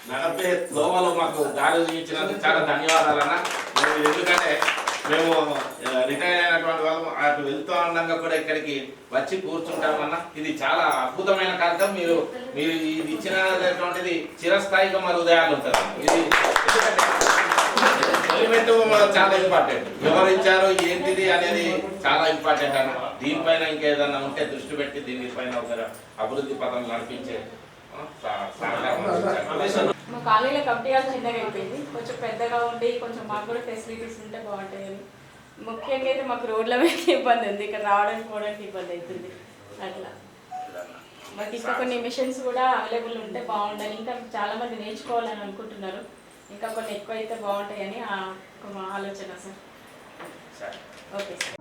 నడిపే దోమలు మాకు దారి ఇచ్చినందుకు చాలా ధన్యవాదాలన్న. ఎందుకంటే మేము రిటైర్ అయినటువంటి వాళ్ళు అటు వెళ్తూ ఉండగా కూడా ఇక్కడికి వచ్చి కూర్చుంటామన్నా. ఇది చాలా అద్భుతమైన కార్యక్రమం. మీరు మీరు ఇది ఇచ్చినటువంటిది చిరస్థాయిగా మన హృదయాలు ఉంటుంది. ఇది ఎలిమెంట్ చాలా ఇంపార్టెంట్. ఎవరు ఇచ్చారో ఏంటిది అనేది చాలా ఇంపార్టెంట్ అన్న. దీనిపైన ఇంకేదన్నా ఉంటే దృష్టి పెట్టి దీనిపైన ఒక అభివృద్ధి పథకం నడిపించే మా కాలనీలో కమిటీ హాల్ చిన్నగా అయిపోయింది. కొంచెం పెద్దగా ఉండి కొంచెం మాకు కూడా ఫెసిలిటీస్ ఉంటే బాగుంటాయి. ముఖ్యంగా అయితే మాకు రోడ్ల మీద ఇబ్బంది ఉంది, ఇక్కడ రావడానికి పోవడానికి ఇబ్బంది అవుతుంది. అట్లా మాకు ఇంకా కొన్ని మిషన్స్ కూడా అవైలబుల్ ఉంటే బాగుండాలి. ఇంకా చాలా మంది నేర్చుకోవాలని అనుకుంటున్నారు. ఇంకా కొన్ని ఎక్కువ అయితే బాగుంటాయని మా ఆలోచన సార్. Okay sir.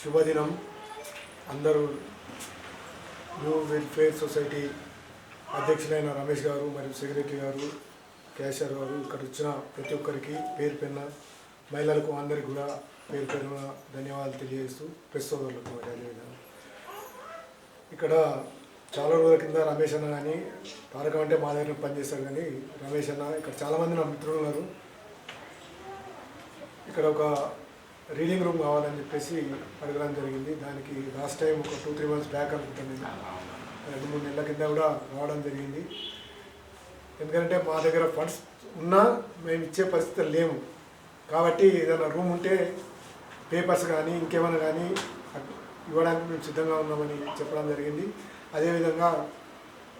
శుభదినం. అందరూ న్యూ వెల్ఫేర్ సొసైటీ అధ్యక్షులైన రమేష్ గారు మరియు సెక్రటరీ గారు, క్యాషియర్ గారు, ఇక్కడ వచ్చిన ప్రతి ఒక్కరికి పేరు పెన్న మహిళలకు అందరికీ కూడా పేరు పెరిగిన ధన్యవాదాలు తెలియజేస్తూ ప్రెస్ సోదరులకు అదేవిధంగా ఇక్కడ చాలా రోజుల కింద రమేష్ అన్న కానీ తారకం అంటే మా దగ్గర పనిచేస్తారు. కానీ రమేష్ అన్న ఇక్కడ చాలామంది నా మిత్రులు ఉన్నారు. ఇక్కడ ఒక రీడింగ్ రూమ్ కావాలని చెప్పేసి అడగడం జరిగింది. దానికి లాస్ట్ టైం ఒక 2-3 months బ్యాక్ అనుకుంటాను, 2-3 నెలల కింద కూడా రావడం జరిగింది. ఎందుకంటే మా దగ్గర ఫండ్స్ ఉన్నా మేము ఇచ్చే పరిస్థితులు లేము. కాబట్టి ఏదైనా రూమ్ ఉంటే పేపర్స్ కానీ ఇంకేమైనా కానీ ఇవ్వడానికి మేము సిద్ధంగా ఉన్నామని చెప్పడం జరిగింది. అదేవిధంగా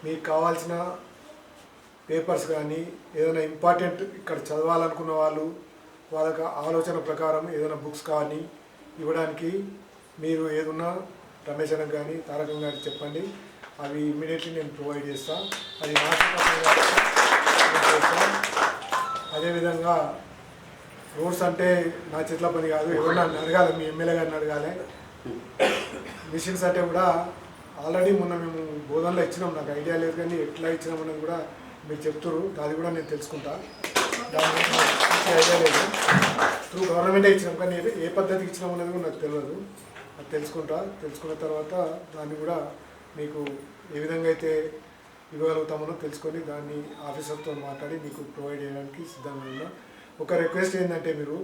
మీకు కావాల్సిన పేపర్స్ కానీ ఏదైనా ఇంపార్టెంట్ ఇక్కడ చదవాలనుకున్న వాళ్ళు వాళ్ళకి ఆలోచన ప్రకారం ఏదైనా బుక్స్ కానీ ఇవ్వడానికి మీరు ఏదన్నా రమేష్ అన్న కానీ తారకం గారికి చెప్పండి. అవి ఇమ్మీడియట్లీ నేను ప్రొవైడ్ చేస్తాను. అది అదేవిధంగా రోడ్స్ అంటే నా చేతిలో పని కాదు, ఎవరన్నా అడగాలి, మీ ఎమ్మెల్యే గారిని అడగాలి. మిషన్స్ అంటే కూడా ఆల్రెడీ మొన్న మేము బోధనలో ఇచ్చినాం. నాకు ఐడియా లేదు కానీ ఎట్లా ఇచ్చినామన్నది కూడా మీరు చెప్తారు. అది కూడా నేను తెలుసుకుంటా. దాని ఐడియా లేదు. త్రూ గవర్నమెంటే ఇచ్చినాం కానీ ఏ పద్ధతికి ఇచ్చినాం అనేది కూడా నాకు తెలియదు. అది తెలుసుకున్న తర్వాత దాన్ని కూడా మీకు ఏ విధంగా అయితే ఇవ్వగలుగుతామో తెలుసుకొని దాన్ని ఆఫీసర్తో మాట్లాడి మీకు ప్రొవైడ్ చేయడానికి సిద్ధంగా ఉన్నా. ఒక రిక్వెస్ట్ ఏంటంటే, మీరు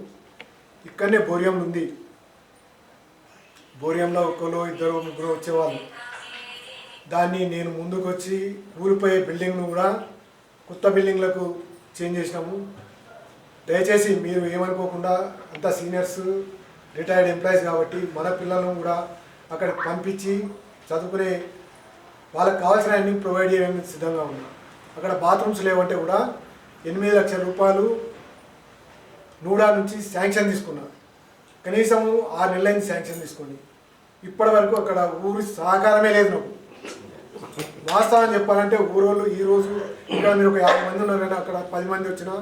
ఇక్కడనే బోరియం ఉంది. బోరియంలో ఒకరు 2-3 వచ్చేవాళ్ళు. దాన్ని నేను ముందుకు వచ్చి ఊరిపోయే బిల్డింగ్ను కూడా కొత్త బిల్డింగ్లకు చేంజ్ చేసినాము. దయచేసి మీరు ఏమనుకోకుండా, అంతా సీనియర్స్ రిటైర్డ్ ఎంప్లాయీస్ కాబట్టి మన పిల్లలను కూడా అక్కడ పంపించి చదువుకునే వాళ్ళకి కావాల్సిన అన్ని ప్రొవైడ్ చేయడానికి సిద్ధంగా ఉన్నాం. అక్కడ బాత్రూమ్స్ లేవంటే కూడా 8 లక్షల రూపాయలు నూడా నుంచి శాంక్షన్ తీసుకున్నా. కనీసం 6 నెలలైంది శాంక్షన్ తీసుకొని. ఇప్పటి వరకు అక్కడ ఊరి సహకారమే లేదు. నాకు వాస్తవం చెప్పాలంటే ఊరోళ్ళు ఈరోజు ఇంకా మీరు ఒక 50 మంది ఉన్నారు కానీ అక్కడ 10 మంది వచ్చినా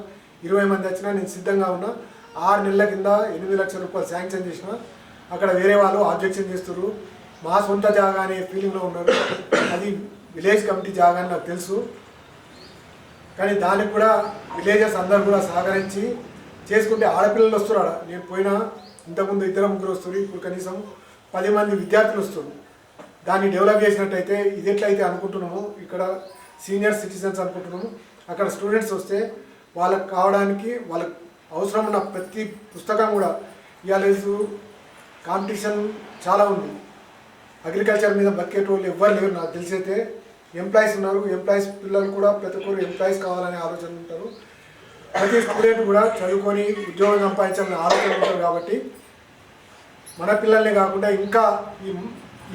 20 మంది వచ్చినా నేను సిద్ధంగా ఉన్నా. 6 నెలల కింద 8 లక్షల రూపాయలు శాంక్షన్ చేసిన. అక్కడ వేరే వాళ్ళు ఆబ్జెక్షన్ చేస్తున్నారు. మా సొంత జాగా అనే ఫీలింగ్లో ఉన్నారు. అది విలేజ్ కమిటీ జాగా అని నాకు తెలుసు. కానీ దానికి కూడా విలేజెస్ అందరూ కూడా సహకరించి చేసుకుంటే ఆడపిల్లలు వస్తున్నారు. నేను పోయినా ఇంతకుముందు 2-3 వస్తారు, ఇప్పుడు కనీసం 10 మంది విద్యార్థులు వస్తారు. దాన్ని డెవలప్ చేసినట్టయితే ఇది ఎట్లయితే అనుకుంటున్నాము, ఇక్కడ సీనియర్ సిటిజన్స్ అనుకుంటున్నాము, అక్కడ స్టూడెంట్స్ వస్తే వాళ్ళకి కావడానికి వాళ్ళకి అవసరం ఉన్న ప్రతి పుస్తకం కూడా ఇవాళ కాంపిటీషన్ చాలా ఉంది. అగ్రికల్చర్ మీద బతికేటోళ్ళు ఎవ్వరు లేరు నాకు తెలిసైతే. ఎంప్లాయీస్ ఉన్నారు. ఎంప్లాయీస్ పిల్లలు కూడా ప్రతి ఒక్కరు ఎంప్లాయీస్ కావాలనే ఆలోచన ఉంటారు. ప్రతి స్టూడెంట్ కూడా చదువుకొని ఉద్యోగం సంపాదించాలనే ఆలోచన ఉంటారు. కాబట్టి మన పిల్లల్ని కాకుండా ఇంకా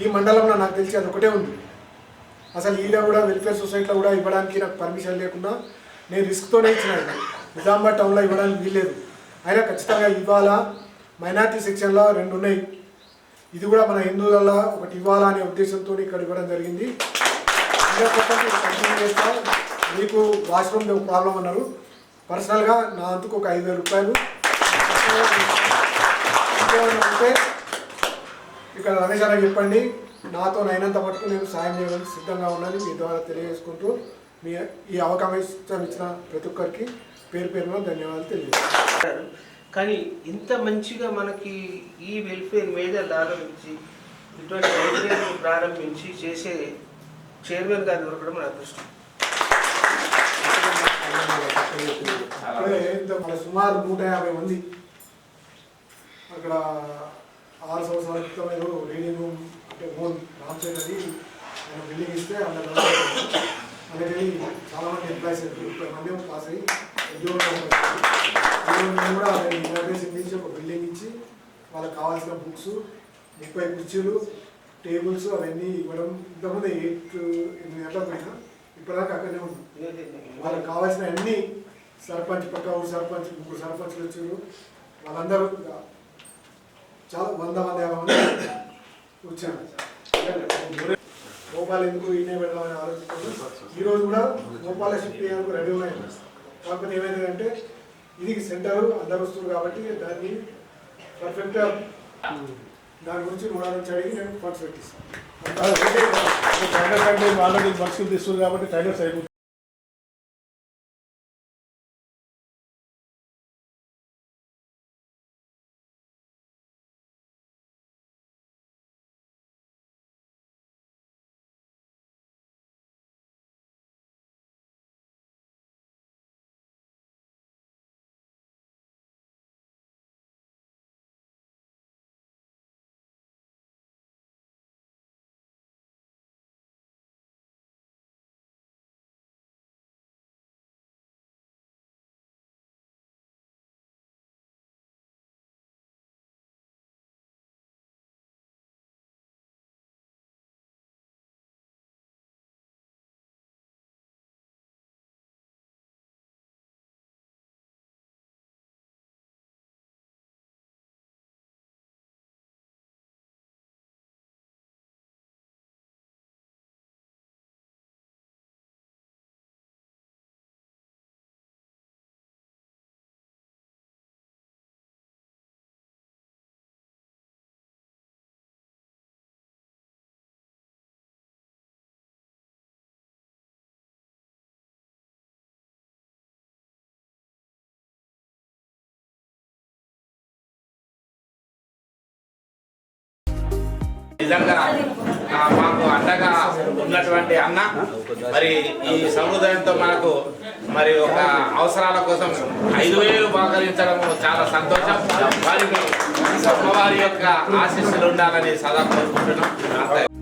ఈ మండలంలో నాకు తెలిసి అది ఒకటే ఉంది. అసలు ఈడ కూడా వెల్ఫేర్ సొసైటీలో కూడా ఇవ్వడానికి నాకు పర్మిషన్ లేకుండా నేను రిస్క్తోనే ఇచ్చిన. నిజామాబాద్ టౌన్లో ఇవ్వడానికి వీల్లేదు. అయినా ఖచ్చితంగా ఇవ్వాలా. మైనార్టీ సెక్షన్లో 2 ఉన్నాయి. ఇది కూడా మన హిందువులలో ఒకటి ఇవ్వాలా అనే ఉద్దేశంతో ఇక్కడ ఇవ్వడం జరిగింది. కంటిన్యూ చేస్తా. మీకు వాష్రూమ్ ప్రాబ్లం అన్నారు. పర్సనల్గా నా అంతకు ఒక 5,000 రూపాయలు ఉంటే ఇక్కడ రమేష్ అన్న చెప్పండి. నాతో అయినంత మటుకు నేను సాయం చేయడానికి సిద్ధంగా ఉన్నాను. మీ ద్వారా తెలియజేసుకుంటూ మీ ఈ అవకాశం ఇచ్చిన ప్రతి ఒక్కరికి పేరు పేరున ధన్యవాదాలు తెలియజేస్తాను. కానీ ఇంత మంచిగా మనకి ఈ వెల్ఫేర్ మేజర్ ప్రారంభించి ఇటువంటి లైబ్రరీని ప్రారంభించి చేసే చైర్మన్ గారు దొరకడం మన అదృష్టం. మన సుమారు 150 మంది అక్కడ 6 సంవత్సరాల క్రితం ఏదో రీడింగ్ రూమ్ అంటే ఓన్ రామచంద్రది ఆయన బిల్డింగ్ ఇస్తే అందుకని చాలామంది ఎంప్లాయీస్ 30 మంది పాస్ అయ్యి ఉద్యోగం కూడా ఇనాగ్రేషన్ నుంచి ఒక బిల్డింగ్ ఇచ్చి వాళ్ళకి కావాల్సిన బుక్స్ 30 కుర్చీలు టేబుల్స్ అవన్నీ ఇవ్వడం. ఇంతకుముందు 8 గంటలకు పోయినా ఇప్పటిదాకా అక్కడనే ఉంది. వాళ్ళకి కావాల్సిన అన్ని సర్పంచ్ పక్క ఊరు సర్పంచ్ 3 సర్పంచ్లు వచ్చారు. వాళ్ళందరూ చాలా 150 మంది వచ్చారు. భోపాల్ ఎందుకు ఇన్నే పెడదామని ఆలోచించారు. ఈరోజు కూడా భోపాల షిఫ్ట్ చేయడానికి రెడీ ఉన్నాయి. కాకపోతే ఏమైందంటే ఇది సెంటర్ అందరు వస్తున్నారు కాబట్టి దాన్ని పర్ఫెక్ట్గా దాని గురించి కూడా నుంచి అడిగి నేను ఫండ్స్ పెట్టిస్తాను. ఆల్రెడీ వర్క్స్ తీస్తున్నారు కాబట్టి టైలర్స్ అయిపోతుంది. నిజంగా మాకు అండగా ఉన్నటువంటి అన్న మరి ఈ సముదాయంతో మనకు మరి ఒక అవసరాల కోసం 5,000 బహుకరించడం చాలా సంతోషం. వారికి అమ్మవారి యొక్క ఆశీస్సులు ఉండాలని సదా కోరుకుంటున్నాం.